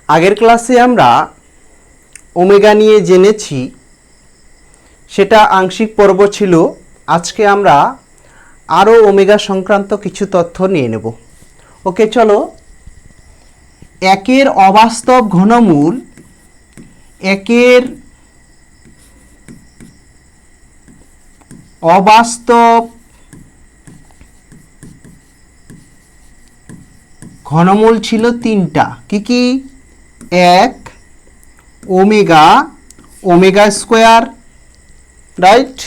আগের ক্লাসে আমরা ওমেগা নিয়ে জেনেছি, সেটা আংশিক পর্ব ছিল। আজকে আমরা আরও ওমেগা সংক্রান্ত কিছু তথ্য নিয়ে নেব। ওকে, চলো। একের অবাস্তব ঘনমূল, একের অবাস্তব ঘনমূল ছিল তিনটা। কি কি? এক, ওমেগা, ওমেগা স্কোয়ার, রাইট?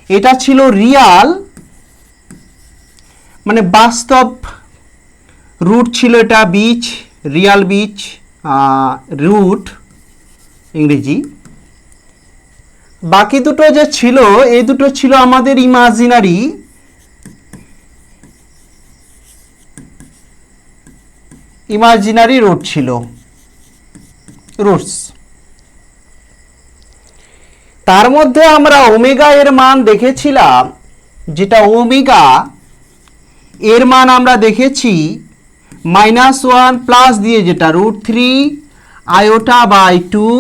এটা ছিল রিয়াল, মানে বাস্তব রুট ছিল, এটা বীজ, রিয়াল বীজ, রুট ইংরেজি। বাকি দুটো যে ছিল, এই দুটো ছিল আমাদের ইমাজিনারি, রুট ছিল, রুটস। তার মধ্যে আমরা ওমেগা এর মান দেখেছিলাম, যেটা ওমেগা এর মান আমরা দেখেছি -1 প্লাস দিয়ে, যেটা √3 আয়োটা বাই 2,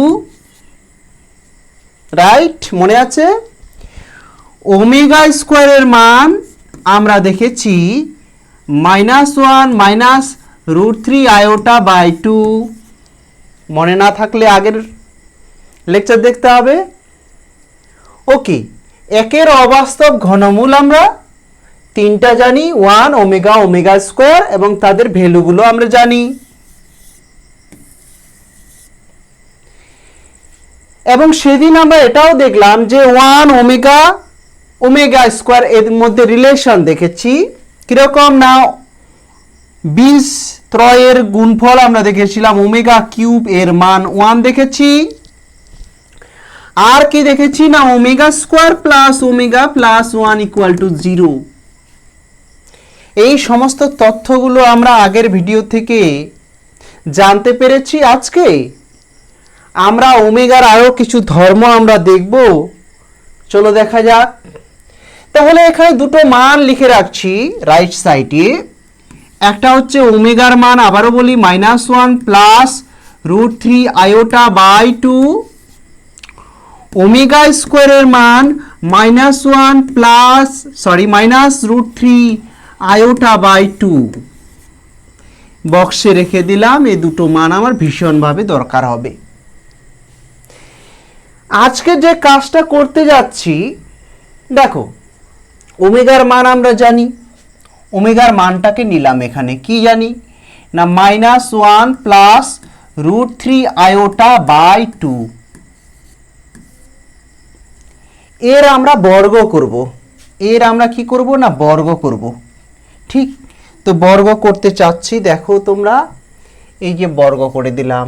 রাইট? মনে আছে? ওমেগা স্কোয়ারের মান আমরা দেখেছি -1 √3 আয়োটা বাই 2। মনে না থাকলে আগের লেকচার দেখতে হবে। ওকে, একের অবাস্তব ঘনমূল আমরা তিনটা জানি, 1, ওমেগা, ওমেগা স্কোয়ার, এবং তাদের ভ্যালুগুলো আমরা জানি। এবং সেদিন আমরা এটাও দেখলাম যে 1 ওমেগা, ওমেগা স্কোয়ার এর মধ্যে রিলেশন দেখেছি কিরকম না, বীজ ত্রয়ের গুণফল আমরা দেখেছিলাম, ওমেগা কিউব এর মান 1 দেখেছি। আর কি দেখেছি না, omega square plus omega plus 1 equal to 0। এই সমস্ত তথ্যগুলো আমরা আগের ভিডিও থেকে জানতে পেরেছি। আজকে আমরা ওমেগার আরও কিছু ধর্ম আমরা দেখব। চলো দেখা যাক। তাহলে এখানে দুটো মান লিখে রাখছি রাইট সাইডে। একটা হচ্ছে ওমেগার মান, আবারও বলি, -1 প্লাস √3 আয়োটা বাই 2। ওমেগা স্কোয়ারের মান -1 প্লাস -√3 আয়োটা বাই 2। বক্সে রেখে দিলাম। এই দুটো মান আমার ভীষণভাবে দরকার হবে। আজকে যে কাজটা করতে যাচ্ছি, দেখো, ওমেগার মান আমরা জানি, ওমেগার মানটাকে নিলাম এখানে। কি জানি না, -1 প্লাস √3 আয়োটা বাই 2। এর আমরা বর্গ করব। এর আমরা কি করব না, বর্গ করব। ঠিক তো, বর্গ করতে চাচ্ছি। দেখো তোমরা, এই যে বর্গ করে দিলাম।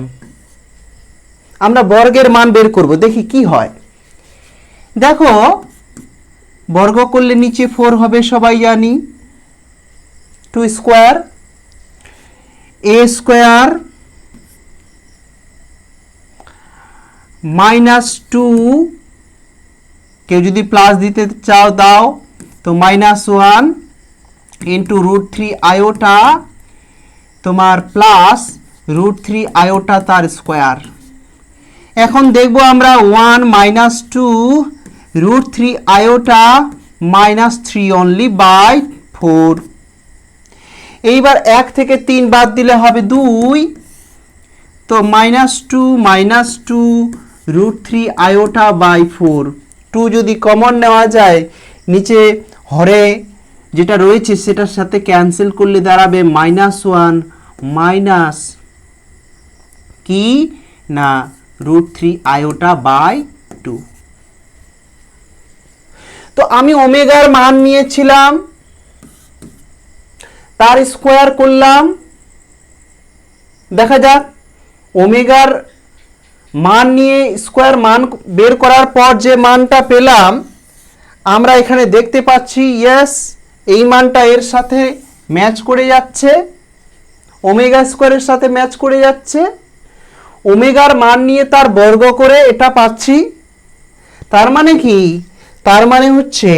আমরা বর্গের মান বের করব, দেখি কি হয়। দেখো, বর্গ করলে নিচে 4 হবে, সবাই জানি। 2 স্কোয়ার, a স্কোয়ার -2, কেউ যদি প্লাস দিতে চাও দাও, তো -1 ইন্টু √3 আয়োটা তোমার প্লাস √3 আয়োটা তার স্কোয়ার। এখন দেখব আমরা 1 -2 √3 আয়োটা -3 অনলি বাই 4। এইবার 1 থেকে 3 বাদ দিলে হবে 2, তো -2 √3 আয়োটা বাই 4। 2 যদি কমন নেওয়া যায়, নিচে হরে যেটা রয়েছে সেটার সাথে ক্যান্সেল করলে দাঁড়াবে -1 মাইনাস কি না √3 আয়োটা বাই 2। তো আমি ওমেগার মান নিয়েছিলাম, তার স্কোয়ার করলাম। দেখা যাক, ওমেগার মান নিয়ে স্কোয়ার মান বের করার পর যে মানটা পেলাম, আমরা এখানে দেখতে পাচ্ছি, ইয়েস, এই মানটা এর সাথে ম্যাচ করে যাচ্ছে, ওমেগা স্কোয়ারের সাথে ম্যাচ করে যাচ্ছে। ওমেগার মান নিয়ে তার বর্গ করে এটা পাচ্ছি। তার মানে কি? তার মানে হচ্ছে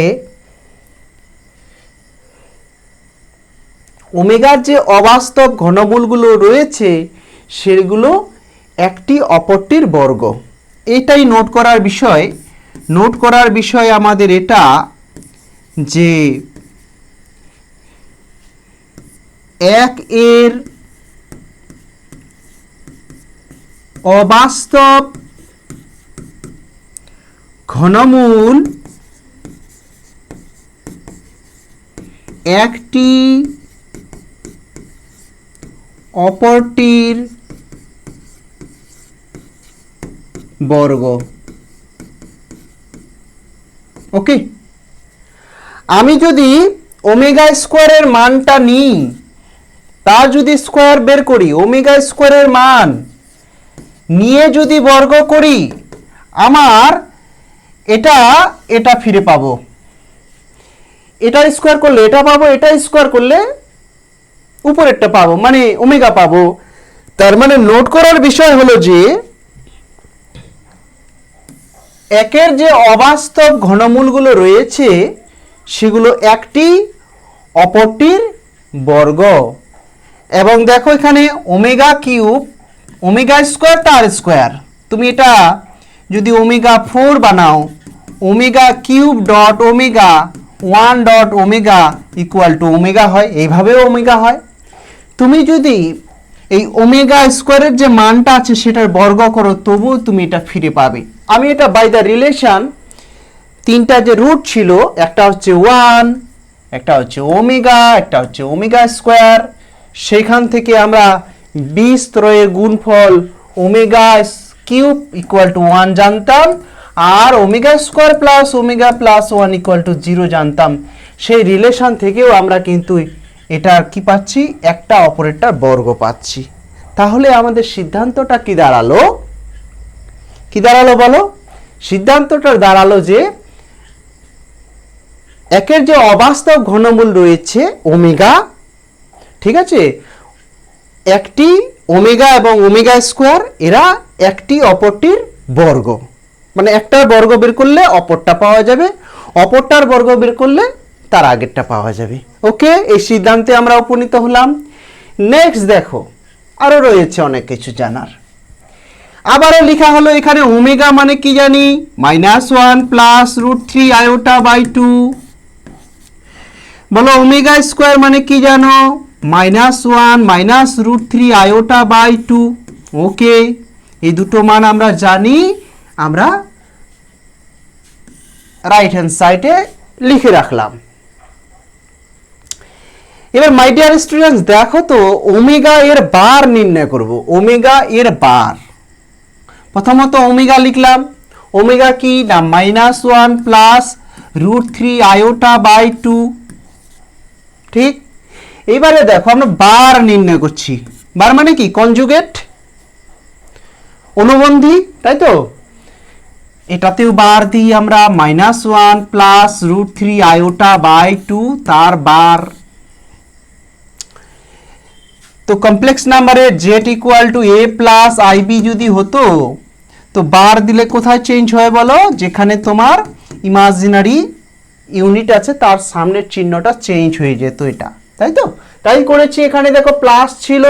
ওমেগার যে অবাস্তব ঘনমূলগুলো রয়েছে সেগুলো একটি অপরটির বর্গ। এটাই নোট করার বিষয় আমাদের এটা যে 1 এর অবাস্তব ঘনমূল একটি অপরটির বর্গ। ওকে, আমি যদি ওমেগা স্কোয়ারের মানটা নিই, তার যদি স্কোয়ার বের করি, ওমেগা স্কোয়ারের মান নিয়ে যদি বর্গ করি, আমার এটা ফিরে পাবো। এটা স্কোয়ার করলে এটা পাবো, এটা স্কোয়ার করলে উপরেরটা পাবো, মানে ওমেগা পাবো। তার মানে নোট করার বিষয় হলো যে একের যে অবাস্তব ঘনমূলগুলো রয়েছে সেগুলো একটি অপরটির বর্গ। এবং দেখো এখানে ওমেগা কিউব, ওমেগা স্কোয়ার তার স্কোয়ার, তুমি এটা যদি ওমেগা 4 বানাও, omega cube dot omega 1 dot omega equal to omega হয়, এইভাবেও ওমেগা হয়। তুমি যদি এই ওমেগা স্কোয়ারের যে মানটা আছে সেটার বর্গ করো, তবুও তুমি এটা ফিরে পাবে। আমি এটা বাই দ্য রিলেশন, তিনটা যে রুট ছিল, একটা হচ্ছে 1, একটা হচ্ছে ওমেগা, একটা হচ্ছে ওমেগা স্কোয়ার, সেখান থেকে আমরা 20 ত্রয়ের গুণফল ওমেগা কিউব ইকুয়াল টু 1 জানতাম, আর omega square plus omega plus 1 equal to 0 জানতাম। সেই রিলেশন থেকেও আমরা কিন্তু এটা কি পাচ্ছি, একটা অপরেরটার বর্গ পাচ্ছি। তাহলে আমাদের সিদ্ধান্তটা কি দাঁড়ালো? বলো? সিদ্ধান্তটা দাঁড়ালো যে একের যে অবাস্তব ঘনমূল রয়েছে ওমেগা, ঠিক আছে, একটি ওমেগা এবং ওমেগা স্কোয়ার, এরা একটি অপরটির বর্গ। মানে একটার বর্গ বের করলে অপরটা পাওয়া যাবে, অপরটার বর্গ বের করলে তার আগেরটা পাওয়া যাবে। ওকে, এই সিদ্ধান্তে আমরা উপনীত হলাম। নেক্সট দেখো, আরো রয়েছে অনেক কিছু জানার। আবারও লেখা হলো এখানে ওমেগা মানে কি জানি, -1 প্লাস √3 আয়োটা বাই 2। বলো ওমেগা স্কোয়ার মানে কি জানো, -1 মাইনাস √3 আয়োটা বাই 2। ওকে, এই দুটো মান আমরা জানি, আমরা রাইট হ্যান্ড সাইডে লিখে রাখলাম। এবার মাই ডিয়ার স্টুডেন্টস, দেখো তো ওমেগা এর বার নির্ণয় করব। ওমেগা এর বার, প্রথমত ওমেগা লিখলাম। ওমেগা কি না, -1 প্লাস √3 আয়োটা বাই 2। ঠিক, এবারে দেখো আমরা বার নির্ণয় করছি। বার মানে কি, কনজুগেট, অনুবন্ধী, তাই তো। এটাতেও বার দিই আমরা, -1 প্লাস √3 আয়োটা বাই 2 তার বার। তো কমপ্লেক্স নাম্বারে z equal to a plus i b যদি হতো, তো বার দিলে কোথায় চেঞ্জ হয় বলো, যেখানে তোমার ইমাজিনারি ইউনিট আছে তার সামনের চিহ্নটা চেঞ্জ হয়ে যেত, এটা, তাই তো। তাই করেছি। এখানে দেখো প্লাস ছিল,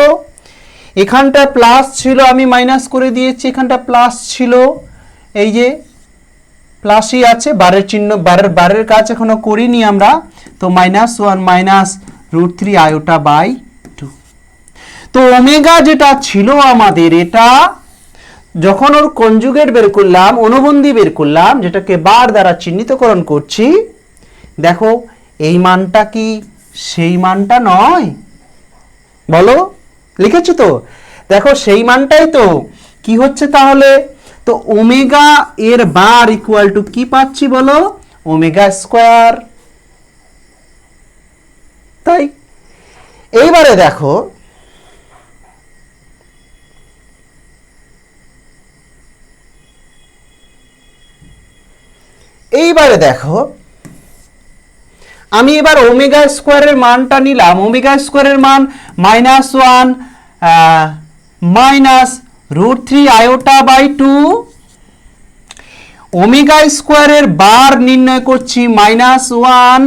এখানটা প্লাস ছিল, আমি মাইনাস করে দিয়েছি, এখানটা প্লাস ছিল, এই যে প্লাসই আছে, বারের চিহ্ন, বারের কাজ এখনো করিনি আমরা। তো -1 মাইনাস √3 আয়োটা বাই 2। তো ওমেগা যেটা ছিল আমাদের, এটা যখন ওর কনজুগেট বের করলাম, অনুবন্ধী বের করলাম, যেটাকে বার দ্বারা চিহ্নিতকরণ করছি, দেখো এই মানটা কি সেই মানটা নয়? বলো, লিখেছো তো? দেখো সেই মানটাই তো। কি হচ্ছে তাহলে? তো ওমেগা এর বার ইকুয়াল টু কি পাচ্ছি বলো, ওমেগা স্কোয়ার। তাই এইবারে দেখো, আমি এবার ওমেগা স্কোয়ারের মানটা নিলাম। ওমেগা স্কোয়ারের মান -1 মাইনাস √3 আয়োটা বাই 2। ওমেগা স্কোয়ারের বার নির্ণয় করছি, -1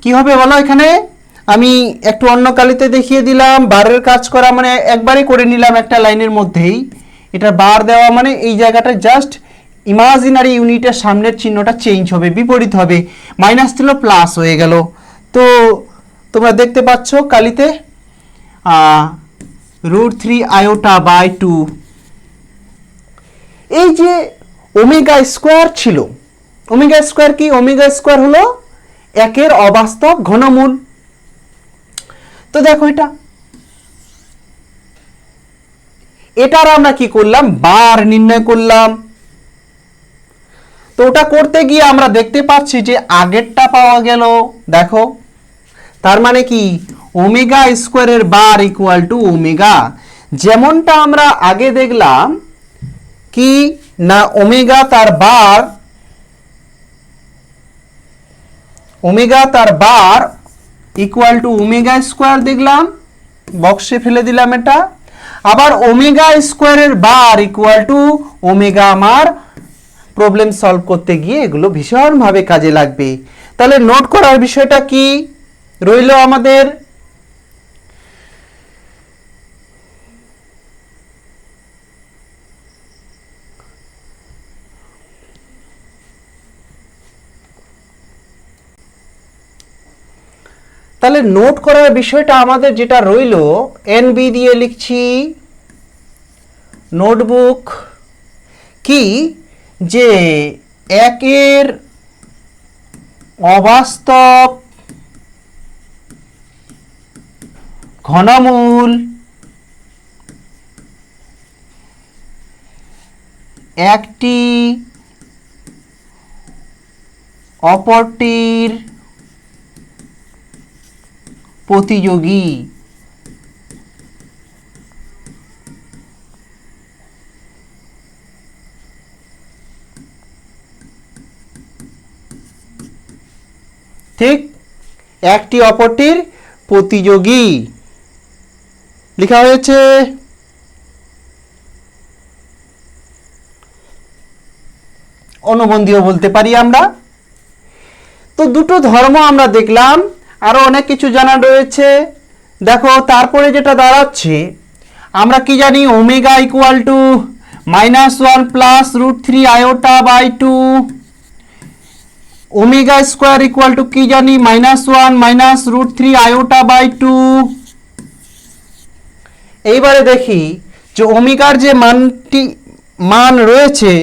কি হবে বলো, এখানে আমি একটু অন্য কালিতে দেখিয়ে দিলাম। বারের কাজ করা মানে একবারই করে নিলাম একটা লাইনের মধ্যেই। এটা বার দেওয়া মানে এই জায়গাটা জাস্ট ইমাজিনারি ইউনিটের সামনের চিহ্নটা চেঞ্জ হবে, বিপরীত হবে। মাইনাস ছিল প্লাস হয়ে গেল। তো তোমরা দেখতে পাচ্ছ কালিতে √3i/2। এই যে ওমেগা স্কোয়ার ছিল, ওমেগা স্কোয়ার কি? ওমেগা স্কোয়ার হলো একের অবাস্তব ঘনমূল। তো দেখো এটার আমরা কি করলাম? বার নির্ণয় করলাম। তো ওটা করতে গিয়ে আমরা দেখতে পাচ্ছি যে আগেরটা পাওয়া গেল। দেখো তার মানে কি? ওমেগা স্কোয়ারের বার ইকুয়াল টু ওমেগা। যেমনটা আমরা আগে দেখলাম কি না, ওমেগা তার বার ইকুয়াল টু ওমেগা স্কোয়ার দেখলাম, বক্সে ফেলে দিলাম এটা। আবার ওমেগা স্কোয়ারের বার ইকুয়াল টু ওমেগা আমার প্রবলেম সলভ করতে গিয়ে এগুলো ভীষণভাবে কাজে লাগবে। তাহলে নোট করার বিষয়টা কি রইল আমাদের? তাহলে নোট করার বিষয়টা আমাদের যেটা রইল, এনবি দিয়ে লিখছি নোটবুক, কি যে একের অবাস্তব ঘনমূল একটি অপরটির প্রতিযোগী। ঠিক, একটি অপরটির প্রতিযোগী লেখা হয়েছে। অনুবন্ধীও বলতে পারি আমরা। তো দুটো ধর্ম আমরা দেখলাম, আরো অনেক কিছু জানা রয়েছে। দেখো তারপরে যেটা দাঁড়াচ্ছে, আমরা কি জানি? Omega equal to -1 plus √3i/2। Omega square equal two কি জানি? -1 মাইনাস √3i/2। এইবারে দেখি যে ওমেগার যে মান রয়েছে,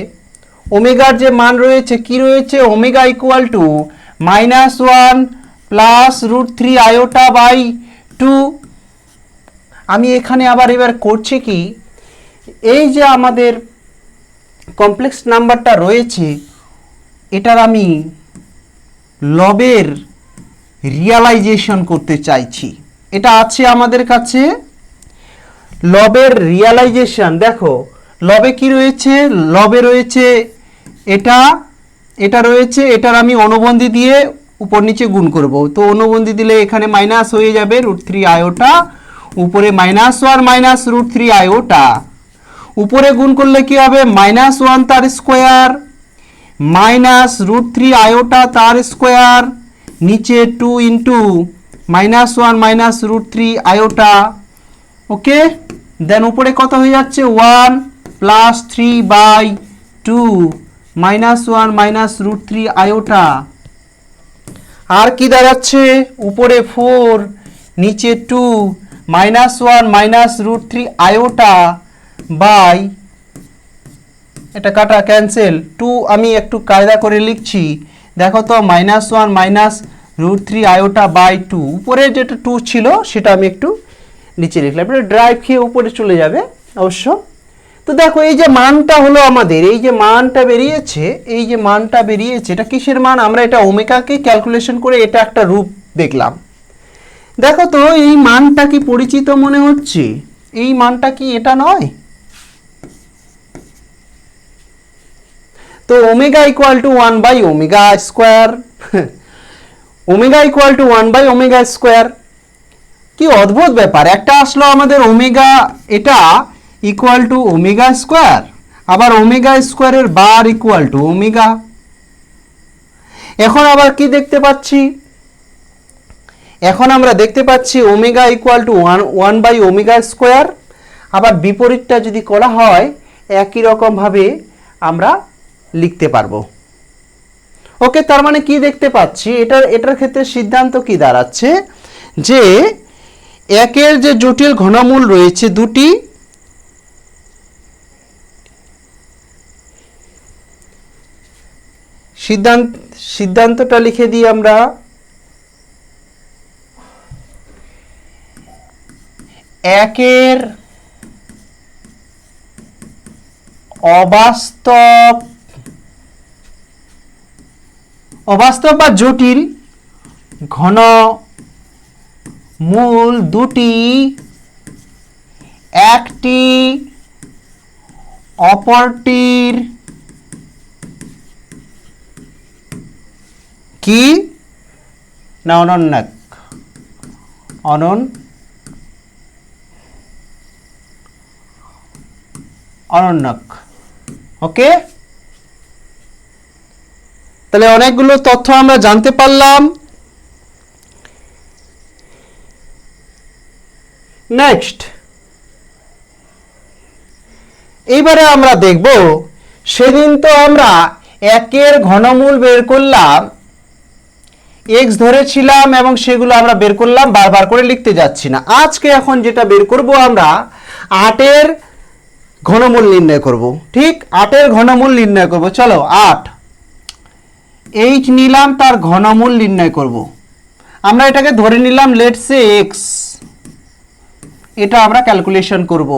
ওমেগার যে মান রয়েছে কি রয়েছে? Omega equal to -1 plus √3i/2। আমি এখানে এবার করছি কি, এই যে আমাদের কমপ্লেক্স নাম্বারটা রয়েছে, এটার আমি লবের রিয়ালাইজেশন করতে চাইছি। এটা আছে আমাদের কাছে লবের রিয়ালাইজেশন। দেখো লবে কি রয়েছে? লবে রয়েছে এটা রয়েছে, এটার আমি অনুবন্ধী দিয়ে উপর নিচে গুণ করব। তো অনুবন্ধী দিলে এখানে মাইনাস হয়ে যাবে √3i/, উপরে -1 মাইনাস √3i/, উপরে গুণ করলে কি হবে? -1 তার স্কোয়ার মাইনাস √3i/, তার স্কোয়ার, নিচে 2 ইন্টু -1 মাইনাস √3i/। ওকে, দেন উপরে কত হয়ে যাচ্ছে? 1 প্লাস 3/2 -1 মাইনাস √3i/। আর কি দাঁড়াচ্ছে? উপরে 4 নিচে 2 -1 মাইনাস √3i/, বাই, এটা কাটা ক্যান্সেল, 2 আমি একটু কায়দা করে লিখছি। দেখো তো -1 মাইনাস √3i/2, উপরে যেটা 2 ছিল সেটা আমি একটু নিচে লিখলাম। এটা ড্রাইভ খেয়ে উপরে চলে যাবে অবশ্য। তো দেখো এই যে মানটা হলো আমাদের, এই যে মানটা বেরিয়েছে, এটা কিসের মান? আমরা এটা ওমেগাকে ক্যালকুলেশন করে এটা একটা রূপ দেখলাম। দেখো তো এই মানটা কি পরিচিত মনে হচ্ছে? এই মানটা কি এটা নয়? তো ওমেগা ইকুয়াল টু 1/ওমেগা স্কোয়ার, ওমেগা ইকুয়াল টু 1/ওমেগা স্কোয়ার। কি অদ্ভুত ব্যাপার, একটা আসলো আমাদের ওমেগা, এটা ইকুয়াল টু ওমেগা স্কোয়ার, আবার ওমেগা স্কোয়ারের বার ইকুয়াল টু ওমেগা। এখন আবার কি দেখতে পাচ্ছি? এখন আমরা দেখতে পাচ্ছি ওমেগা ইকুয়াল টু 1/ওমেগা²। আবার বিপরীতটা যদি করা হয় একই রকমভাবে আমরা লিখতে পারবো। ওকে, তার মানে কি দেখতে পাচ্ছি, এটার ক্ষেত্রে সিদ্ধান্ত কি দাঁড়াচ্ছে যে একের যে জটিল ঘনমূল রয়েছে দুটি, সিদ্ধান্তটা লিখে দিই আমরা। একের অবাস্তব বা জটিল ঘনমূল দুটি একটি অপরটির কি না অনন্যক। ওকে, তাহলে অনেকগুলো তথ্য আমরা জানতে পারলাম। নেক্সট, এইবারে আমরা দেখব, সেদিন তো আমরা একের ঘনমূল বের করলাম, এক্স ধরেছিলাম এবং সেগুলো আমরা বের করলাম, বারবার করে লিখতে যাচ্ছি না। আজকে এখন যেটা বের করব আমরা 8-এর ঘনমূল নির্ণয় করব। ঠিক, 8-এর ঘনমূল নির্ণয় করব। চলো 8 এইচ নিলাম, তার ঘনমূল নির্ণয় করব। আমরা এটাকে ধরে নিলাম লেটস সে এক্স, এটা আমরা ক্যালকুলেশন করব।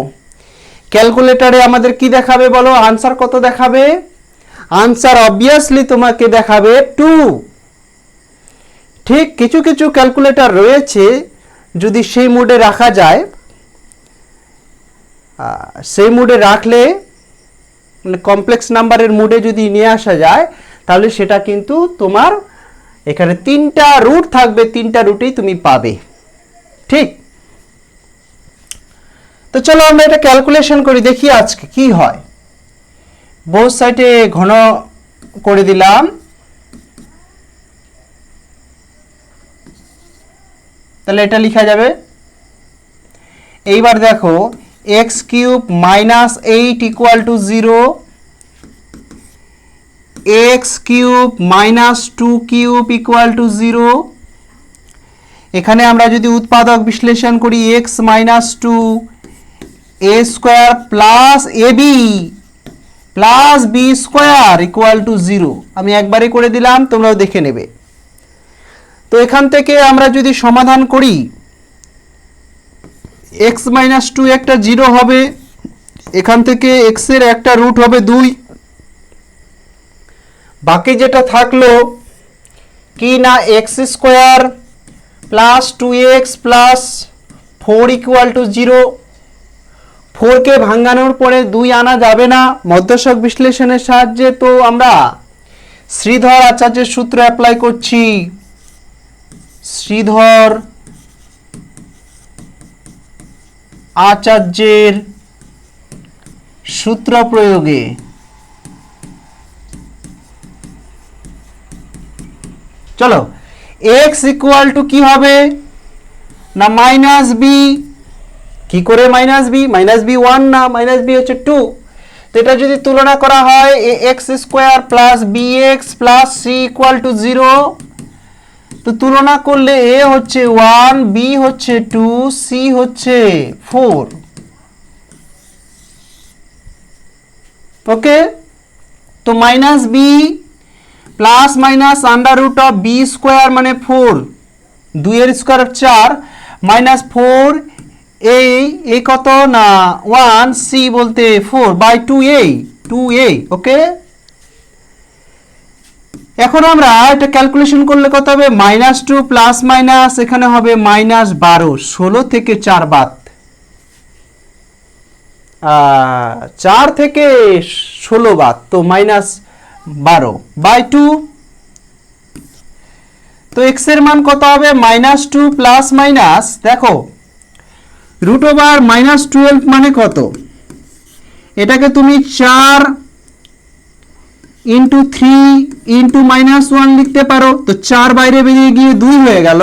ক্যালকুলেটরে আমাদের কি দেখাবে বলো, আনসার কত দেখাবে? আনসার অবভিয়াসলি তোমাকে দেখাবে 2। ঠিক, কিছু কিছু ক্যালকুলেটর রয়েছে, যদি সেই মোডে রাখা যায়, সেই মোডে রাখলে মানে কমপ্লেক্স নাম্বারের মোডে যদি নিয়ে আসা যায়, তাহলে সেটা কিন্তু তোমার এখানে 3টা রুট থাকবে, 3টা রুটেই তুমি পাবে। ঠিক, তো চলো আমরা এটা ক্যালকুলেশন করি, দেখি আজকে কি হয়। বোথ সাইডে ঘন করে দিলাম, তাহলে এটা লেখা যাবে। এইবার দেখো x³ - 8 = 0, x³ - 2³ = 0। এখানে আমরা যদি উৎপাদক বিশ্লেষণ করি, x - 2 a² + ab + b² = 0। আমি একবারে করে দিলাম, তোমরাও দেখে নেবে। তো এখান থেকে আমরা যদি সমাধান করি, x - 2 একটা 0 হবে, এখান থেকে x এর একটা রুট হবে 2, বাকি যেটা থাকলো কি না x² + 2x + 4 = 0। 4 কে ভাঙানোর পরে 2 আনা যাবে না, মধ্যস্থক বিশ্লেষণের সাহায্যে তো আমরা শ্রীধর আচার্যের সূত্র অ্যাপ্লাই করছি। শ্রীধর আচার্যের সূত্র প্রয়োগে চলো x = কি হবে না -b। কি করে -b? -b 1 না, -b হচ্ছে 2। তো এটা যদি তুলনা করা হয়, ax² + bx + c = 0। তো তুলনা করলে a হচ্ছে 1, b হচ্ছে 2, c হচ্ছে 4। ওকে, তো -b ± √b² মানে 4, 2 এর স্কয়ার 4 -4 এই কত না 1, c বলতে 4/2a। ওকে, এখন আমরা এটা ক্যালকুলেশন করলে কত হবে, -2 ± এখানে হবে -12, 16 থেকে 4 বাদ, 4 থেকে 16 বাদ, তো -12/2। তো x এর মান কত হবে, -2 ± দেখো √12 মানে কত, এটাকে তুমি 4 × 3 × -1 লিখতে পারো। তো 4 বাইরে বেরিয়ে গিয়ে 2 হয়ে গেল,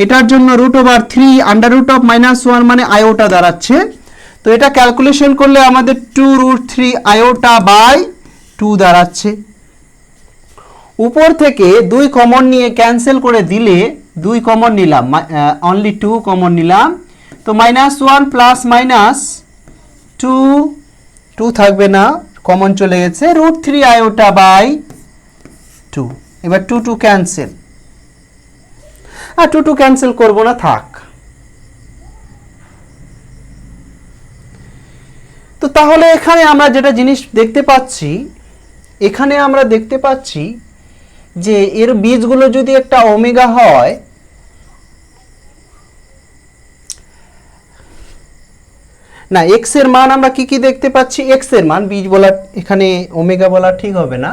এটার জন্য √3 √-1 মানে আয়োটা দাঁড়াচ্ছে। তো এটা ক্যালকুলেশন করলে আমাদের 2√3 আয়োটা বাই 2 দাঁড়াচ্ছে। উপর থেকে 2 কমন নিয়ে ক্যান্সেল করে দিলে 2 কমন নিলাম, অনলি 2 কমন নিলাম, তো -1 প্লাস মাইনাস 2 থাকবে না, কমন চলে গেছে, √3 আয়োটা বাই 2। এবার 2 ক্যান্সেল, আর 2 ক্যান্সেল করবো না, থাক। তো তাহলে এখানে আমরা যেটা জিনিস দেখতে পাচ্ছি, এখানে আমরা দেখতে পাচ্ছি যে এর বীজগুলো যদি একটা ওমেগা হয়, না এক্স এর মান আমরা কি কি দেখতে পাচ্ছি, এক্স এর মান, বীজ বলা এখানে ওমেগা বলা ঠিক হবে না,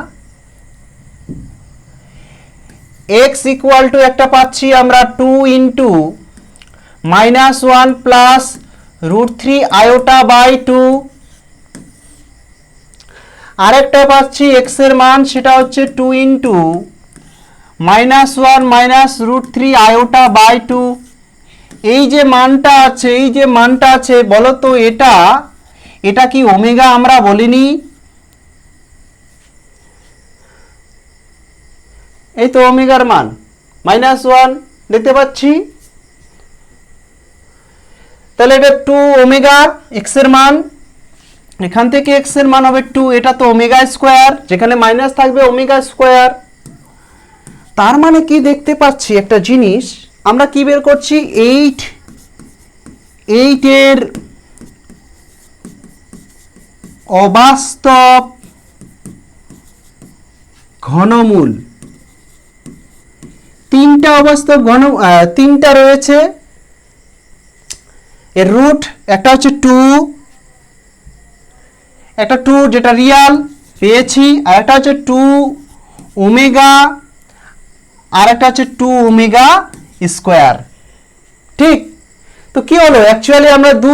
x ইকুয়াল টু একটা পাচ্ছি আমরা 2 ইন্টু -1 প্লাস √3 আয়োটা বাই 2, আরেকটা পাচ্ছি x এর মান, সেটা হচ্ছে 2 ইন্টু -1 মাইনাস √3 আয়োটা বাই 2। এই যে মানটা আছে, বলো তো এটা কি ওমেগা আমরা বলিনি? এই তো ওমেগার মান -1 দেখতে পাচ্ছি, তাহলে এটা 2 ওমেগা x এর মান, এখান থেকে x এর মান হবে 2, এটা তো ওমেগা স্কোয়ার, যেখানে মাইনাস থাকবে ওমেগা স্কোয়ার। তার মানে কি দেখতে পাচ্ছি একটা জিনিস, আমরা কি বের করছি, 8 এর অবাস্তব ঘনমূল, তিনটা রয়েছে, এর রুট একটা হচ্ছে 2, একটা 2 যেটা রিয়াল পেয়েছি, আর একটা হচ্ছে 2 ওমেগা, আর একটা হচ্ছে 2 ওমেগা স্কোয়ার। ঠিক, তো কি হলো, অ্যাকচুয়ালি আমরা 2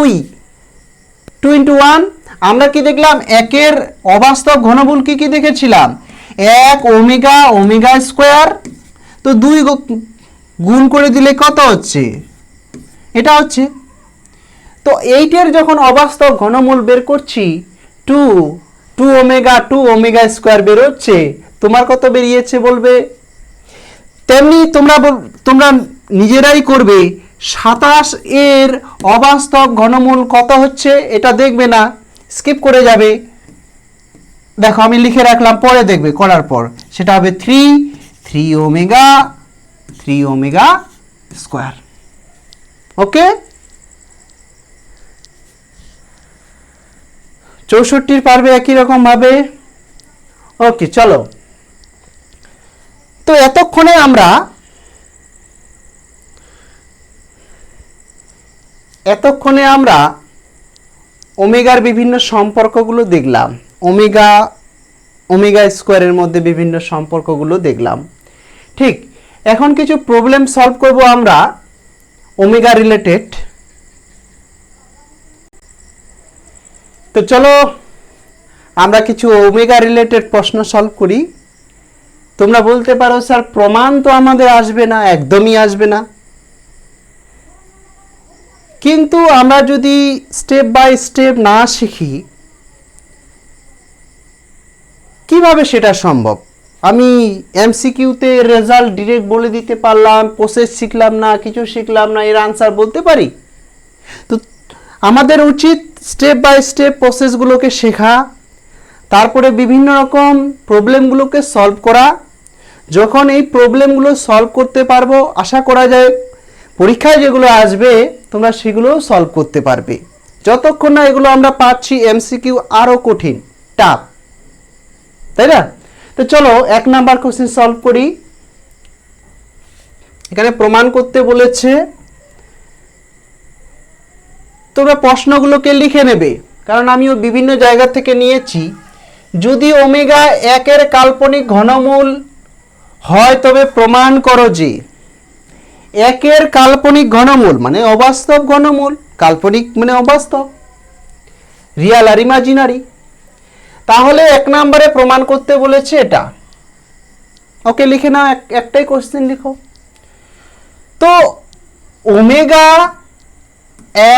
ইন্টু 1, আমরা কি দেখলাম, একের অবাস্তব ঘনমূল কি দেখেছিলাম, 1 ওমেগা স্কোয়ার, তো 2 গুণ করে দিলে কত হচ্ছে, এটা হচ্ছে। তো 8 এর যখন অবাস্তব ঘনমূল বের করছি, 2 ওমেগা স্কোয়ার বের হচ্ছে, তোমার কত বেরিয়েছে বলবে? তেমনি তোমরা নিজেরাই করবে, 27 এর অবাস্তব ঘনমূল কত হচ্ছে এটা দেখবে না, স্কিপ করে যাবে। দেখো আমি লিখে রাখলাম, পরে দেখবে করার পর, সেটা হবে 3 ওমেগা স্কোয়ার। ওকে, 64 পারবে একই রকম ভাবে। ওকে, চলো। তো এতক্ষণে আমরা ওমেগার বিভিন্ন সম্পর্কগুলো দেখলাম, ওমেগা স্কোয়ারের মধ্যে বিভিন্ন সম্পর্কগুলো দেখলাম। ঠিক, এখন কিছু প্রবলেম সলভ করব আমরা ওমেগা রিলেটেড। তো চলো আমরা কিছু ওমেগা রিলেটেড প্রশ্ন সলভ করি। তোমরা বলতে পারো স্যার প্রমাণ তো আমাদের আসবে না, একদমই আসবে না, কিন্তু আমরা যদি স্টেপ বাই স্টেপ না শিখি কিভাবে সেটা সম্ভব? আমি এমসিকিউতে রেজাল্ট ডিরেক্ট বলে দিতে পারলাম, প্রসেস শিখলাম না, কিছু শিখলাম না, এর আনসার বলতে পারি? তো আমাদের উচিত স্টেপ বাই স্টেপ প্রসেসগুলোকে শেখা, তারপরে বিভিন্ন রকম প্রবলেমগুলোকে সলভ করা। যখন এই প্রবলেমগুলো সলভ করতে পারবো, আশা করা যায় পরীক্ষায় যেগুলো আসবে তোমরা সেগুলোও সলভ করতে পারবে। যতক্ষণ না এগুলো আমরা পাচ্ছি এমসিকিউ আরও কঠিন, টাফ, তাই না? তো চলো 1 নাম্বার কোশ্চেন সলভ করি। এখানে প্রমাণ করতে বলেছে, তোমরা প্রশ্নগুলোকে লিখে নেবে, কারণ আমিও বিভিন্ন জায়গা থেকে নিয়েছি। যদি ওমেগা 1 এর কাল্পনিক ঘনমূল হয় তবে প্রমাণ করো যে 1 এর কাল্পনিক ঘনমূল মানে অবাস্তব ঘনমূল, কাল্পনিক মানে অবাস্তব, রিয়াল আর ইমাজিনারি। তাহলে 1 নম্বরে প্রমাণ করতে বলেছে এটা। ওকে, লিখে নাও, একটাই কোশ্চেন লিখো। তো ওমেগা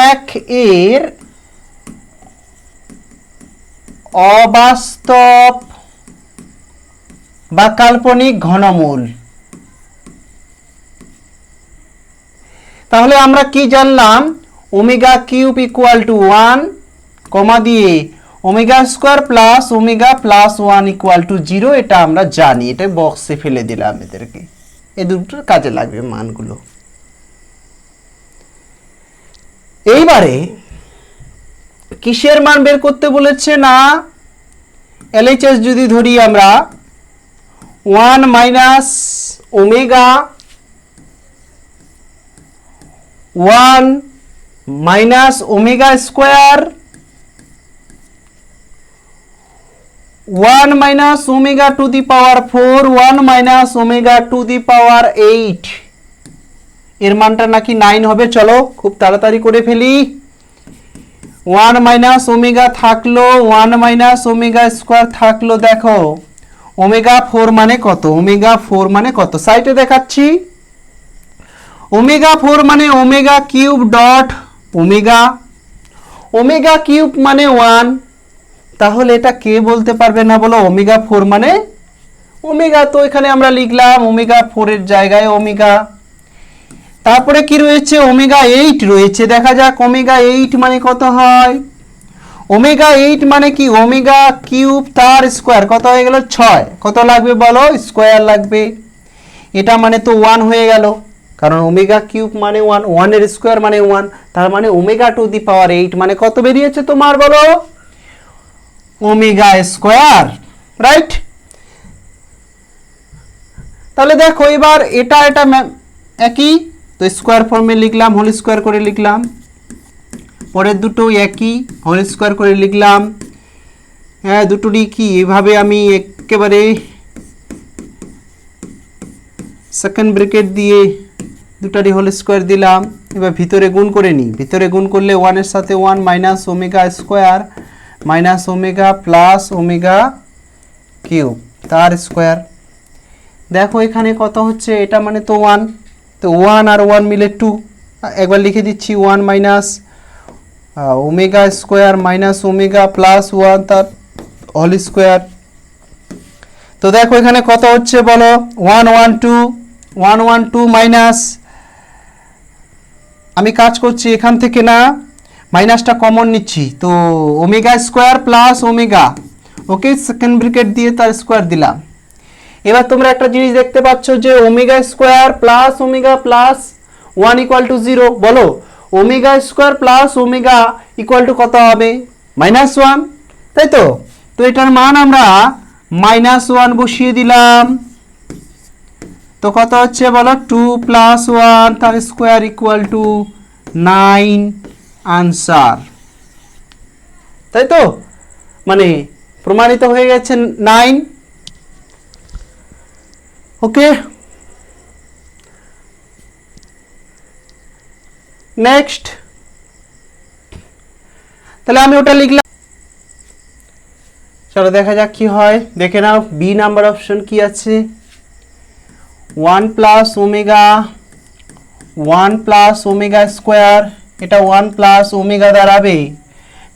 1 এর অবাস্তব বা কাল্পনিক ঘনমূল। তাহলে আমরা কি জানলাম? ওমেগা কিউব ইকুয়াল টু 1 কমা দিয়ে omega square plus omega plus 1 equal to 0, এটা আমরা জানি। এটা বক্সে ফেলে দিলাম এদেরকে, এই দুটোর কাজে লাগবে মানগুলো। এইবারে কিসের মান বের করতে বলেছে? না এলএইচএস যদি ধরি আমরা 1 minus omega 1 minus omega square 1 minus omega to the power 4 1 minus omega to the power 8, এর মানটা নাকি 9 হবে। চলো খুব তাড়াতাড়ি করে ফেলি। 1 মাইনাস ওমেগা থাকলো, 1 মাইনাস ওমেগা স্কোয়ার থাকলো। দেখো ওমেগা 4 মানে কত? ওমেগা 4 মানে কত? সাইটে দেখাচ্ছি। ওমেগা 4 মানে omega cube dot omega, omega cube মানে 1। তাহলে এটা কে বলতে পারবে না বলো? ওমেগা 4 মানে ওমেগা, তো এখানে আমরা লিখলাম ওমেগা 4 এর জায়গায় ওমেগা। তারপরে কি রয়েছে? ওমেগা 8 রয়েছে। দেখা যাক ওমেগা 8 মানে কত হয়। ওমেগা 8 মানে কি? ওমেগা কিউব তার স্কোয়ার, কত হয়ে গেল? 6। কত লাগবে বলো? স্কোয়ার লাগবে। এটা মানে তো 1 হয়ে গেল, কারণ ওমেগা কিউব মানে 1, 1 এর স্কোয়ার মানে 1। তার মানে ওমেগা টু দি পাওয়ার 8 মানে কত বেরিয়েছে তোমার বলো? Omega square, right? তাহলে দেখো এবার এটা একই, তো স্কোয়ার ফর্মে লিখলাম, হোল স্কোয়ার করে লিখলাম। পরের দুটো একই, হোল স্কোয়ার করে লিখলাম। হ্যাঁ দুটোরই কি এভাবে আমি একেবারে সেকেন্ড ব্র্যাকেট দিয়ে দুটারই হোল স্কোয়ার দিলাম। এবার ভিতরে গুণ করে নিই। ভিতরে গুণ করলে 1 এর সাথে 1 minus omega square minus omega plus omega cube তার স্কোয়ার। দেখো এখানে কত হচ্ছে? এটা মানে তো 1, তো 1 আর 1 মিলে 2। একবার লিখে দিচ্ছি 1 minus omega square minus omega plus 1 তার হোল স্কোয়ার। তো দেখো এখানে কত হচ্ছে বলো? 1 1 2 1 1 2 মাইনাস, আমি কাজ করছি এখান থেকে না মাইনাসটা কমন নিচ্ছি, তো omega square plus omega, okay second bracket দিয়ে তার স্কোয়ার দিলাম। এবার তোমরা একটা জিনিস দেখতে পাচ্ছ যে omega square plus omega plus 1 equal to 0। বলো omega square plus omega equal two কত হবে? -1, তাই তো? তো এটার মান আমরা -1 বসিয়ে দিলাম। তো কত হচ্ছে বলো? 2 + 1 তার স্কোয়ার ইকুয়াল টু 9 আনসার, তাই তো? মানে প্রমাণিত হয়ে গেছে 9। ওকে, নেক্সট। তাহলে আমি ওটা লিখলাম। চলো দেখা যাক কি হয়, দেখে নাও। বি নাম্বার অপশন কি আছে? 1 + ওমেগা 1 + ওমেগা স্কোয়ার, এটা 1 + ওমেগা দাঁড়াবে,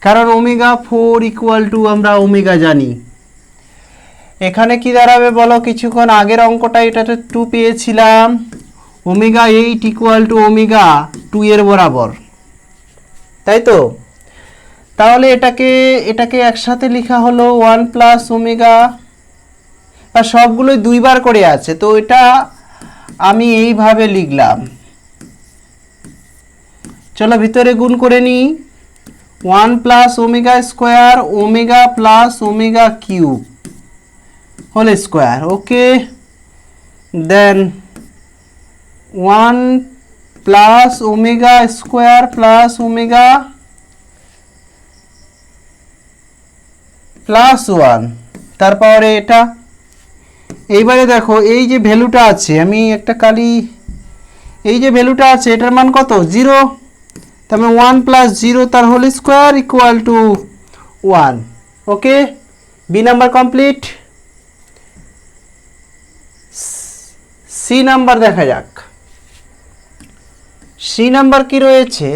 কারণ ওমেগা 4 ইকুয়াল টু আমরা ওমেগা জানি। এখানে কি দাঁড়াবে বলো? কিছুক্ষণ আগের অঙ্কটা এটাতে 2 পেয়েছিলাম। ওমেগা 8 ইকুয়াল টু ওমেগা 2 এর বরাবর, তাই তো? তাহলে এটাকে একসাথে লেখা হলো 1 + ওমেগা, আর সবগুলোই 2 বার করে আছে, তো এটা আমি এইভাবে লিখলাম। চলো ভিতরে গুণ করে নিই। 1 + omega square omega plus omega cube whole square, okay. Then 1 + omega square plus omega plus 1, তারপরে এটা। এইবারে দেখো এই যে ভ্যালুটা আছে, আমি একটা কালি, এই যে ভ্যালুটা আছে এটার মান কত? 0। তাহলে 1 + 0 তার whole square equal to 1। Okay, B number complete. C number দেখা যাক। সি নাম্বার কি রয়েছে,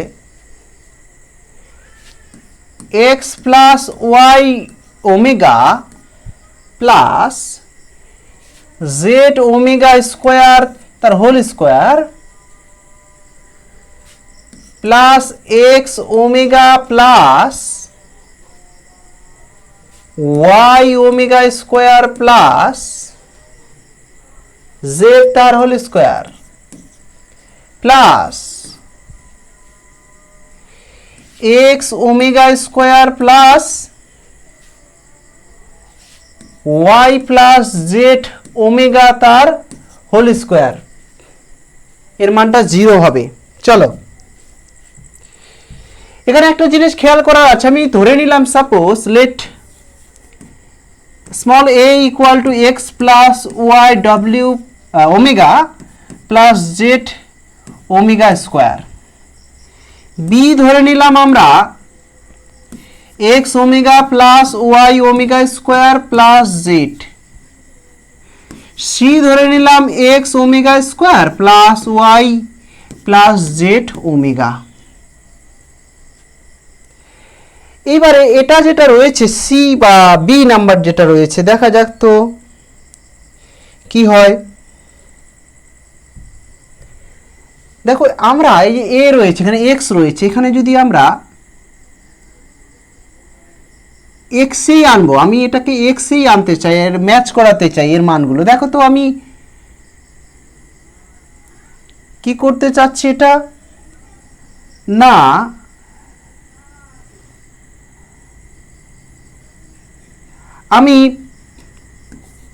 X plus Y omega plus Z omega square তার whole square plus X omega plus Y omega square plus Z তার whole square plus X omega square plus Y plus Z omega তার whole square, এর মানটা 0 হবে। চলো এখানে একটা জিনিস খেয়াল করা আছে, আমি ধরে নিলাম suppose let small a equal to x plus y ডব্লিউ omega plus Z omega square, b ধরে নিলাম আমরা x omega plus Y omega square plus z, c ধরে নিলাম x omega square plus Y plus Z omega. এবারে এটা যেটা রয়েছে সি বা বি নাম্বার যেটা রয়েছে, দেখা যাক তো কি হয়। দেখো আমরা এই যে এ রয়েছে, এখানে এক্স রয়েছে, এখানে যদি আমরা এক্সই আনবো, আমি এটাকে এক্সই আনতে চাই, এর ম্যাচ করাতে চাই এর মানগুলো। দেখো তো আমি কি করতে চাচ্ছি, এটা না আমি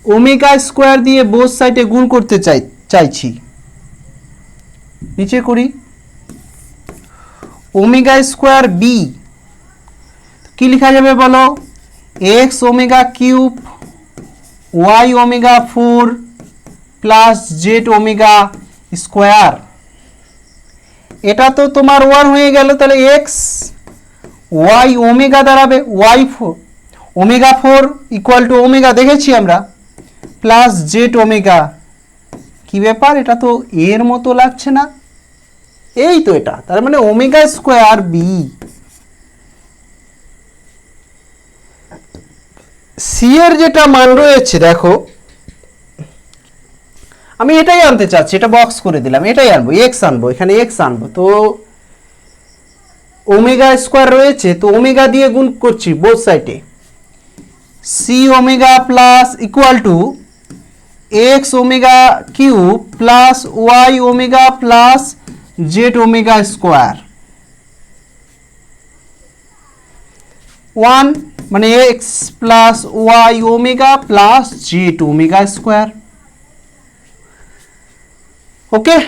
ওমেগা স্কোয়ার দিয়ে বোথ সাইডে গুণ করতে চাইছি। নিচে করি ওমেগা স্কোয়ার বি, কি লেখা যাবে বলো, x omega cube y omega 4 plus Z omega square. এটা তো তোমার 1 হয়ে গেল, তাহলে এক্স ওয়াই ওমেগা দাঁড়াবে y 4 omega 4 equal to omega দেখেছি আমরা প্লাস জেড ওমেগা। কি ব্যাপার, এটা তো এর মতো লাগছে না, এই তো এটা, তার মানে ওমেগা স্কোয়ার বি। সি এর যেটা মান রয়েছে দেখো, আমি এটাই আনতে চাচ্ছি, এটা বক্স করে দিলাম, এটাই আনবো, এক্স আনবো, এখানে এক্স আনবো। তো ওমেগা স্কোয়ার রয়েছে, তো ওমেগা দিয়ে গুণ করছি বোথ সাইডে, C omega plus equal to X omega cube plus Y omega plus Z omega square 1 মানে X plus Y omega plus Z omega square. Okay,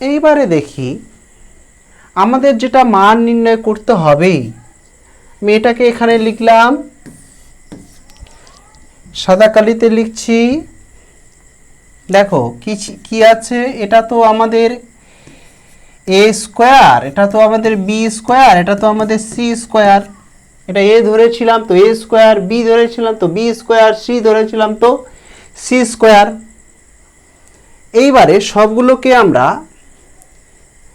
এইবারে দেখি আমাদের যেটা মান নির্ণয় করতে হবে, আমি এটাকে এখানে লিখলাম, সাদা কালিতে লিখছি। দেখো কি আছে, এটা তো আমাদের এ স্কোয়ার, এটা তো আমাদের বি স্কোয়ার, এটা তো আমাদের সি স্কোয়ার। এটা এ ধরেছিলাম তো এ স্কোয়ার, বি ধরেছিলাম তো বি স্কোয়ার, সি ধরেছিলাম তো সি স্কোয়ার। এইবারে সবগুলোকে আমরা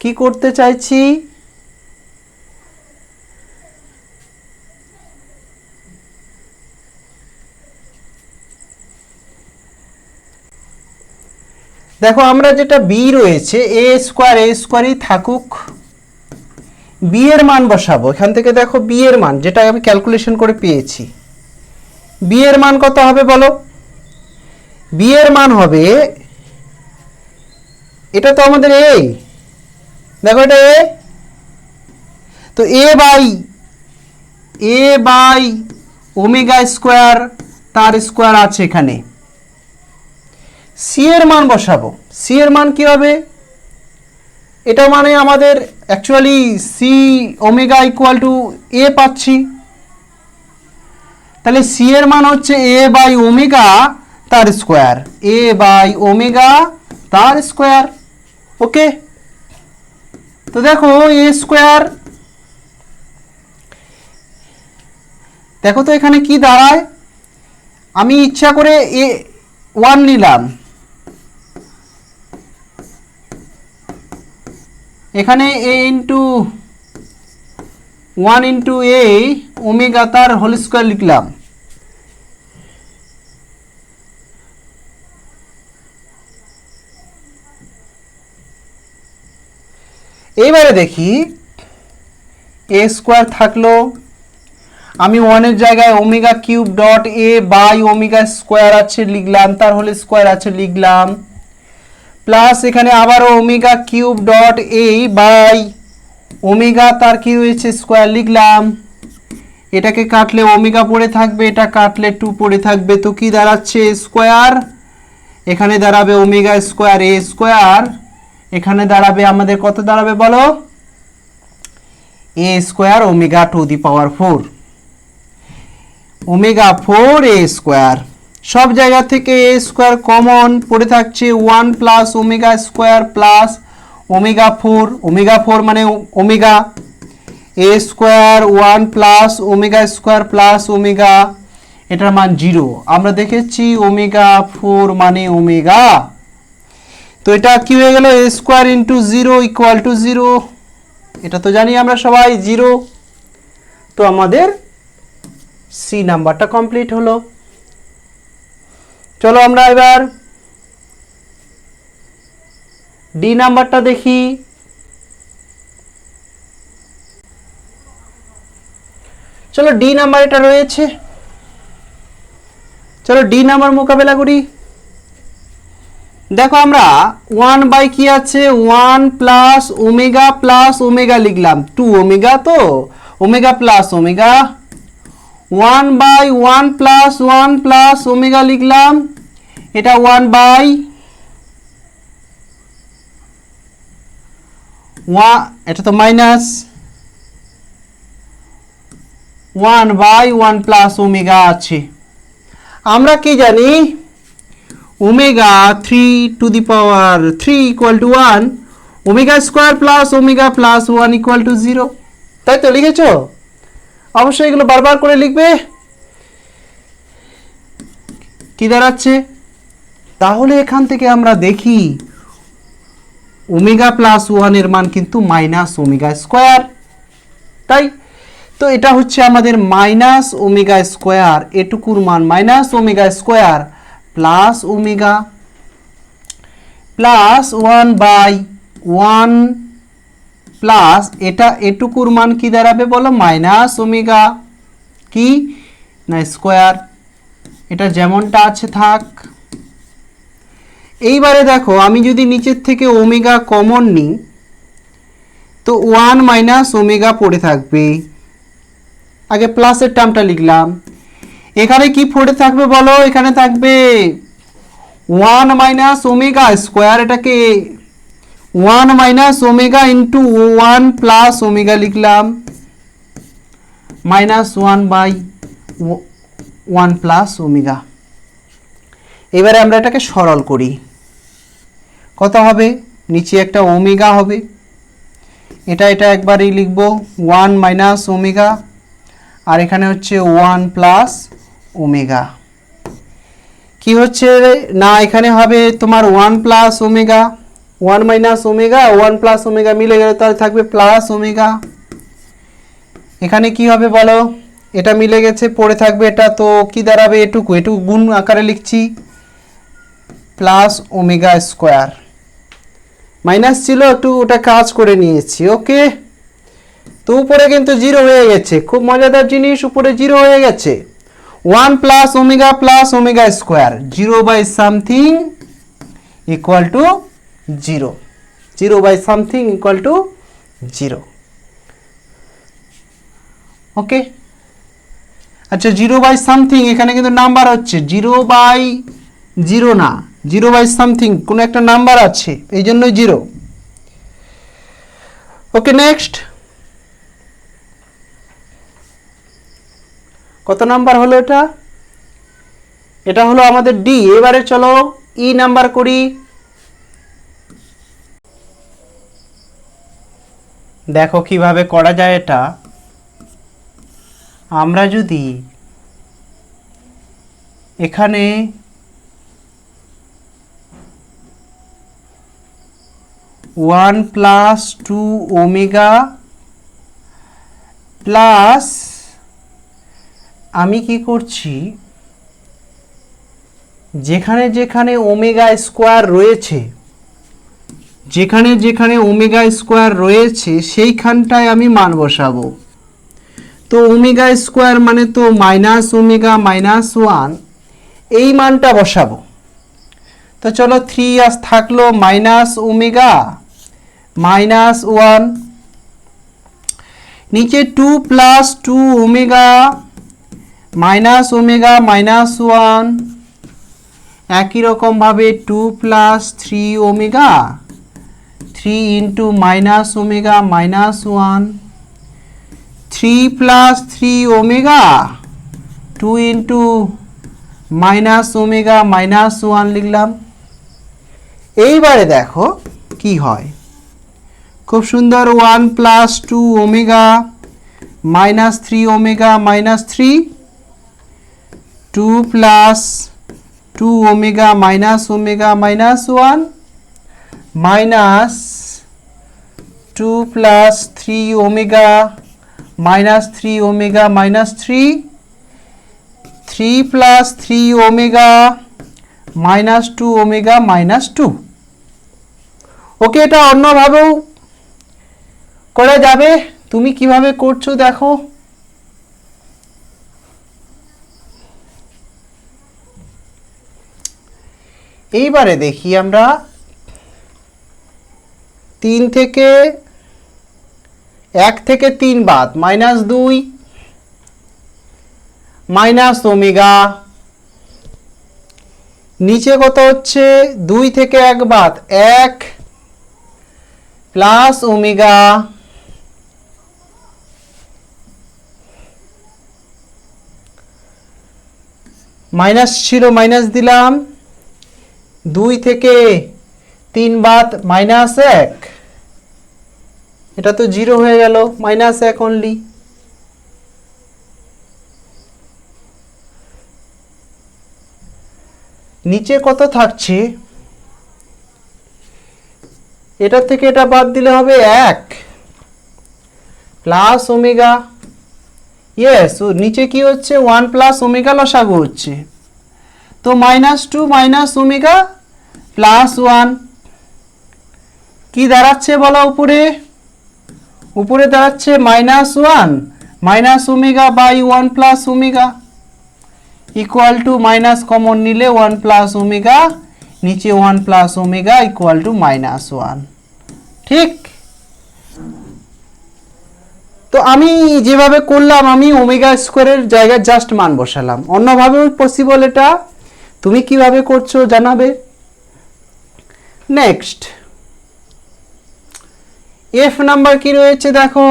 কি করতে চাইছি, দেখো আমরা যেটা বি রয়েছে এ স্কোয়ারই থাকুক, বি এর মান বসাবো এখান থেকে। দেখো বি এর মান যেটা আমি ক্যালকুলেশন করে পেয়েছি, বি এর মান কত হবে বলো, বি এর মান হবে, এটা তো আমাদের এ, দেখো এটা এ, তো এ বাই ওমেগা স্কোয়ার তার স্কোয়ার আছে এখানে। সি এর মান বসাবো, সি এর মান কি হবে, এটা মানে আমাদের actually C omega equal to A পাচ্ছি, তাহলে সি এর মান হচ্ছে এ বাই ওমেগা তার স্কোয়ার, এ বাই ওমেগা তার স্কোয়ার। ওকে, তো দেখো এ স্কোয়ার, দেখো তো এখানে কি দাঁড়ায়, আমি ইচ্ছা করে এ 1 নিলাম, এখানে a into 1 into a omega তার হোল স্কোয়ার লিখলাম। এবারে দেখি a স্কোয়ার থাকলো, আমি 1 এর জায়গায় omega cube dot a by omega square আছে লিখলাম, তার হোল স্কোয়ার আছে লিখলাম, প্লাস এখানে আবারও omega cube dot a by omega তার কি রয়েছে স্কোয়ার লিখলাম। এটাকে কাটলে ওমেগা পড়ে থাকবে, এটা কাটলে 2 পড়ে থাকবে, তো কি দাঁড়াচ্ছে স্কোয়ার, এখানে দাঁড়াবে ওমেগা স্কোয়ার a স্কোয়ার, এখানে দাঁড়াবে আমাদের কত দাঁড়াবে বলো, a square omega to the power 4 omega 4 a square. সব জায়গা থেকে a স্কোয়ার কমন পড়ে থাকছে 1 plus omega square plus omega 4, omega 4 মানে omega, a square 1 plus omega square plus omega, এটার মান 0। আমরা দেখেছি ওমেগা 4 মানে ওমেগা, তো এটা কি হয়ে গেল a square into 0 equal to 0, এটা তো জানি আমরা সবাই 0। তো আমাদের সি নাম্বারটা কমপ্লিট হলো। চলো আমরা এবার ডি নাম্বারটা দেখি। চলো ডি নাম্বার এটা রয়েছে, চলো ডি নাম্বার মোকাবেলা করি। দেখো আমরা 1 বাই কি আছে 1 প্লাস ওমেগা লিখলাম, 2 ওমেগা, তো omega plus omega, 1 by 1 plus omega লিখলাম, এটা 1 বাই 1, এটা তো মাইনাস 1 বাই 1 প্লাস ওমেগা আছে। আমরা কি জানি omega 3 two the power 3 equal to 1, omega square plus 1 equal to 0, তাই তো লিখেছো? অবশ্যই এগুলো বারবার করে লিখবে। কি দাঁড়াচ্ছে তাহলে এখান থেকে আমরা দেখি ওমেগা প্লাস 1 এর মান কিন্তু মাইনাস ওমেগা স্কোয়ার, তাই তো এটা হচ্ছে আমাদের মাইনাস ওমেগা স্কোয়ার, এটুকুর মান minus omega square plus omega plus 1 by 1 plus এটা এটুকুর মান কি দাঁড়াবে বলো, মাইনাস ওমেগা কি না স্কোয়ার, এটা যেমনটা আছে থাক। এইবারে দেখো আমি যদি নিচের থেকে ওমেগা কমন নিই তো 1 মাইনাস ওমেগা পড়ে থাকবে, আগে প্লাসের টার্মটা লিখলাম, এখানে কি পড়ে থাকবে বলো, এখানে থাকবে 1 মাইনাস ওমেগা স্কোয়ার, এটাকে 1 minus omega into 1 plus omega লিখলাম, মাইনাস 1 বাই 1 প্লাস ওমেগা। এবারে আমরা এটাকে সরল করি, কত হবে, নিচে একটা ওমেগা হবে, এটা একবারই লিখব 1 মাইনাস ওমেগা, আর এখানে হচ্ছে 1 প্লাস ওমেগা। কি হচ্ছে না, এখানে হবে তোমার 1 plus omega, 1 minus omega 1 plus omega মিলে গেলে তাহলে থাকবে প্লাস ওমেগা। এখানে কি হবে বলো, এটা মিলে গেছে পড়ে থাকবে, এটা তো কি দাঁড়াবে এটুকু গুণ আকারে লিখছি, প্লাস ওমেগা স্কোয়ার, মাইনাস ছিল একটু ওটা কাজ করে নিয়েছি, ওকে। তো উপরে কিন্তু 0 হয়ে গেছে, খুব মজাদার জিনিস, উপরে 0 হয়ে গেছে, 1 plus omega square, 0 by something equal to 0, 0 by something equal to 0, okay. আচ্ছা 0 বাই সামথিং এখানে কিন্তু নাম্বার হচ্ছে 0 বাই 0 না, 0 বাই সামথিং কোনো একটা নাম্বার আছে, এই জন্যই 0, ওকে। নেক্সট কত নাম্বার হলো এটা, এটা হলো আমাদের ডি। এবারে চলো ই নাম্বার করি। দেখো কিভাবে করা যায় এটা, আমরা যদি এখানে 1 প্লাস 2 ওমেগা প্লাস আমি কি করছি, যেখানে যেখানে ওমেগা স্কোয়ার রয়েছে, যেখানে যেখানে ওমেগা স্কোয়ার রয়েছে সেইখানটায় আমি মান বসাবো। তো ওমেগা স্কোয়ার মানে তো মাইনাস ওমেগা মাইনাস 1, এই মানটা বসাবো। তো চলো 3 থাকলো মাইনাস ওমেগা মাইনাস 1, নিচে 2 plus 2 omega minus omega minus 1, একই রকমভাবে 2 plus 3 omega 3 into minus omega minus 1, 3 plus 3 omega 2 into minus omega minus 1 লিখলাম। এইবারে দেখো কি হয়, খুব সুন্দর, 1 plus 2 omega minus 3 omega minus 3, 2 plus 2 omega minus omega minus 1 minus 2 plus 3 omega minus 3 omega minus 3, 3 plus 3 omega minus 2 omega minus 2। ওকে, এটা অন্যভাবেও করা যাবে, তুমি কিভাবে করছো দেখো। এইবারে দেখি আমরা 3 থেকে 1 থেকে 3 বাদ, মাইনাস 2 মাইনাস ওমেগা, নিচে কত হচ্ছে 2 থেকে 1 বাদ 1 প্লাস ওমেগা, মাইনাস ছিল মাইনাস দিলাম, 2 থেকে 3 বাদ মাইনাস 1, এটা তো 0 হয়ে গেল, মাইনাস 1 অনলি। নিচে কত থাকছে, এটা থেকে এটা বাদ দিলে হবে 1 প্লাস ওমেগা, ইয়েস, নিচে কি হচ্ছে 1 প্লাস ওমেগা লসাগু হচ্ছে, তো মাইনাস 2 মাইনাস ওমেগা প্লাস 1 কি দাঁড়াচ্ছে বলো, উপরে উপরে দাঁড়াচ্ছে minus 1 minus omega by 1 plus omega equal to, minus common নিলে 1 প্লাস ওমেগা, নিচে 1 plus omega equal to minus 1। ঠিক, তো আমি যেভাবে করলাম, আমি ওমেগা স্কোয়ারের জায়গায় জাস্ট মান বসালাম, অন্যভাবেও পসিবল এটা, তুমি কিভাবে করছো জানাবে। নেক্সট এফ নাম্বার কি রয়েছে দেখো,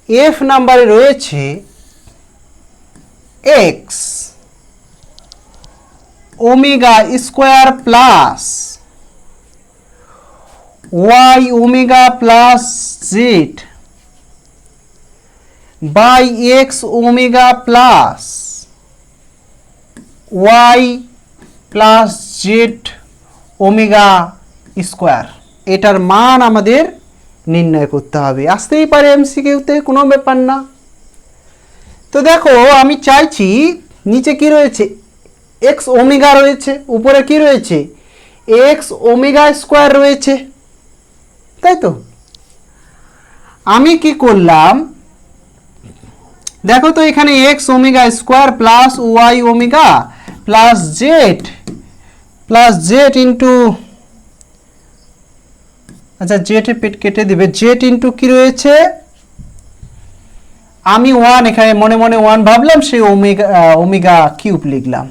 এফ নাম্বারে রয়েছে x omega square plus y omega plus z by x omega plus y plus Z omega square, এটার মান আমাদের নির্ণয় করতে হবে। আসতেই পারে এমসিকিউতে, কোনো ব্যাপার না। তো দেখো আমি চাইছি, নিচে কি রয়েছে x ওমেগা রয়েছে, উপরে কি রয়েছে x ওমেগা স্কোয়ার রয়েছে, তাই তো। আমি কি করলাম দেখো তো, এখানে x omega square plus y omega plus Z into, আচ্ছা জেড এর পেট কেটে দিবে, জেড ইন্টু কি রয়েছে, আমি 1 এখানে মনে মনে 1 ভাবলাম, সেই ওমেগা কিউব লিখলাম,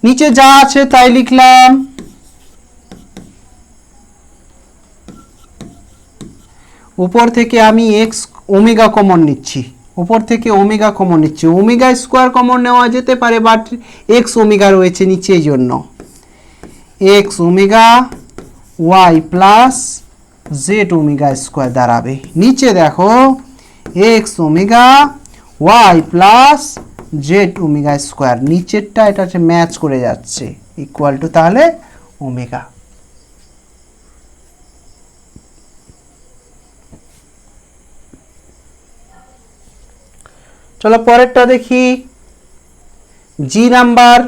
নিচে যা আছে তাই লিখলাম, উপর থেকে আমি x ওমেগা কমন নিচ্ছি, উপর থেকে ওমেগা কমন নিচ্ছি, ওমেগা স্কোয়ার কমন নেওয়া যেতে পারে, বাট x ওমেগা রয়েছে নিচে, এই জন্য x omega y plus Z omega square দাঁড়াবে, নিচে দেখো x omega y plus Z omega square, নিচেরটা এটা ম্যাচ করে যাচ্ছে, ইকুয়াল টু তাহলে ওমেগা। চলো পরেরটা দেখি। G number,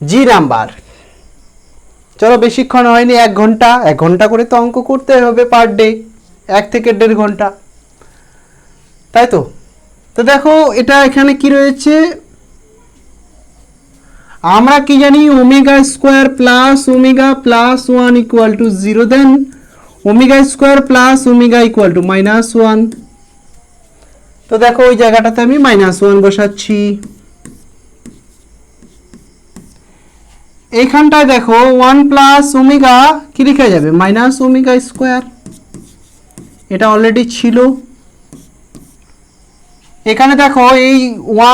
G number. চলো বেশিক্ষণ হয়নি, 1 ঘন্টা, 1 ঘন্টা করে তো অঙ্ক করতে হবে পার ডে, 1 থেকে 1.5 ঘন্টা, তাই তো। তো দেখো এটা এখানে কি রয়েছে, আমরা কি জানি omega square plus omega plus 1 equal to 0, then omega square plus omega equal to -1। তো দেখো ওই জায়গাটাতে আমি -1 বসাচ্ছি। এইখানটায় দেখো 1 প্লাস ওমেগা কি লিখা যাবে, মাইনাস ওমেগা স্কোয়ার, এটা অলরেডি ছিল। এখানে দেখো এই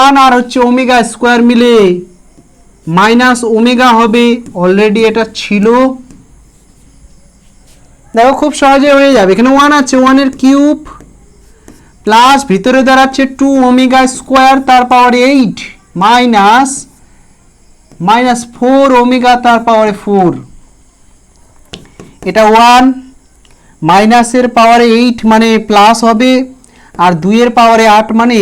1 আর হচ্ছে ওমেগা স্কোয়ার মিলে মাইনাস ওমেগা হবে, অলরেডি এটা ছিল। দেখো খুব সহজে হয়ে যাবে, এখানে 1 আছে, 1 এর কিউব প্লাস ভিতরে দাঁড়াচ্ছে 2 ওমেগা স্কোয়ার তার পাওয়ার 8 মাইনাস -4 ওমেগা তার পাওয়ারে 4। এটা 1 মাইনাসের পাওয়ারে 8 মানে প্লাস হবে, আর 2 এর পাওয়ারে 8 মানে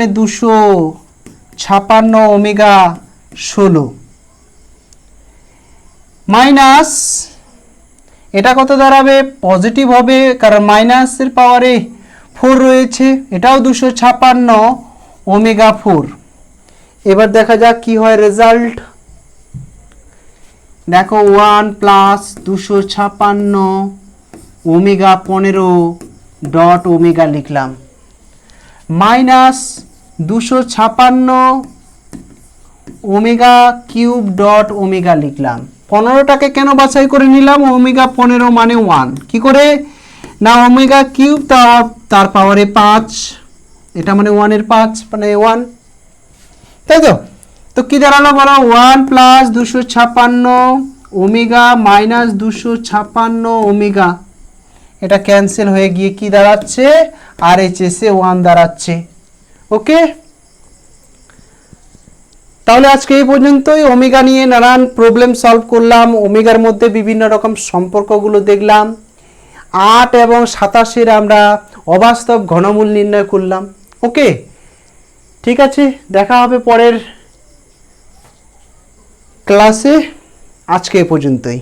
256 ওমেগা 16 মাইনাস এটা কত দাঁড়াবে, পজিটিভ হবে কারণ মাইনাসের পাওয়ারে 4 রয়েছে, এটাও 256 ওমেগা 4। এবার দেখা যাক কি হয় রেজাল্ট। দেখো 1 প্লাস 256 ওমেগা 15 ডট ওমেগা লিখলাম, minus 256 omega cube dot omega লিখলাম। 15টাকে কেন বাছাই করে নিলাম, ওমেগা 15 মানে 1, কি করে না ওমেগা কিউব তার পাওয়ারে 5, এটা মানে 1 এর 5 মানে 1, তাই তো। তো কি দাঁড়ালো বলো, 1 প্লাস 256 ওমেগা মাইনাস 256 ওমেগা, এটা ক্যান্সেল হয়ে গিয়ে কি দাঁড়াচ্ছে, আর এইচ এস এ 1 দাঁড়াচ্ছে। ওকে, তাহলে আজকে এই পর্যন্তই। ওমেগা নিয়ে নানান প্রবলেম সলভ করলাম, ওমেগার মধ্যে বিভিন্ন রকম সম্পর্কগুলো দেখলাম, 8 এবং 27 আমরা অবাস্তব ঘনমূল নির্ণয় করলাম। ওকে, ঠিক আছে, দেখা হবে পরের ক্লাসে, আজকে এই পর্যন্তই।